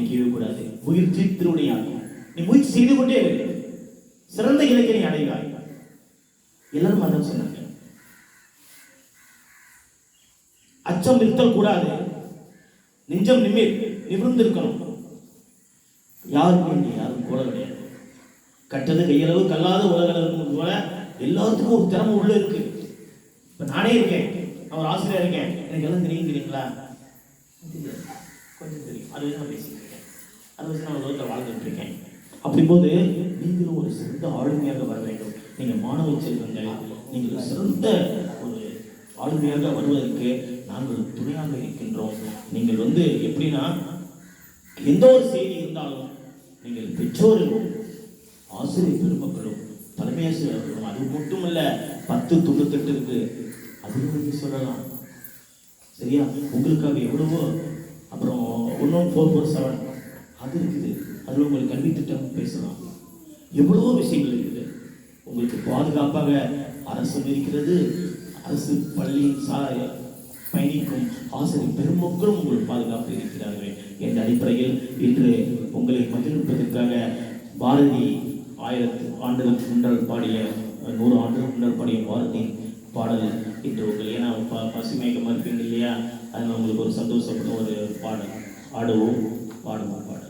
நினைக்கவே கூடாது. முயற்சி திருவினையாகும். நீ முயற்சி செய்து கொண்டே இரு, சிறந்த இலக்கை நீ அடைவாய். எல்லாரும் அதான் சொன்னாங்க. அச்சம் இருத்தல் கூடாது, நெஞ்சம் நிமிர்ந்து இருக்கணும். யாருக்கும் யாரும் கூட கிடையாது. கட்டது கையளவு கல்லாத உலகளவு போல எல்லாத்துக்கும் ஒரு திறமை உள்ள இருக்கு. இப்ப நானே இருக்கேன், நான் ஒரு ஆசிரியர் இருக்கேன், எனக்கு எல்லாம் தெரியுங்களா? கொஞ்சம் தெரியும், அது வச்சு நான் பேசிட்டு இருக்கேன், அதை வச்சு நான் உலகத்தை வாழ்ந்துட்டு இருக்கேன். அப்படிம்போது நீங்களும் ஒரு சிறந்த ஆளுமையாக வர வேண்டும். நீங்கள் மாணவ செல்வங்கள், நீங்கள் சிறந்த ஒரு ஆளுமையாக வருவதற்கு நாங்கள் துணையாக இருக்கின்றோம். நீங்கள் எப்படின்னா, எந்த ஒரு செய்தி இருந்தாலும் நீங்கள் பெற்றோர்களும் ஆசிரியர் பெருமக்களும் தலைமை ஆசிரியர்களும், அது மட்டுமல்ல 1098 இருக்கு, அது சொல்லலாம். சரியா? உங்களுக்காக எவ்வளவோ, அப்புறம் 11447 அது இருக்குது, அதில் உங்களுக்கு கல்வி திட்டம் பேசலாம். எவ்வளவோ விஷயங்கள் இருக்குது. உங்களுக்கு பாதுகாப்பாக அரசும் இருக்கிறது. அரசு பள்ளி பயணிக்கும் ஆசிரியர் பெருமக்களும் உங்களுக்கு பாதுகாப்பு இருக்கிறார்கள் என்ற அடிப்படையில் இன்று உங்களை மகிழ்ப்பதற்காக பாரதி 1000 ஆண்டுகளுக்கு முன்னால் பாடிய 100 ஆண்டுகளுக்கு முன்னால் பாடிய பாரதி பாடல் இன்று உங்கள், ஏன்னா பசுமேகமாக இருப்பீங்க இல்லையா, அதில் உங்களுக்கு ஒரு சந்தோஷப்படும் ஒரு பாடல் ஆடுவோம் பாடுவோம் பாடுவோம்.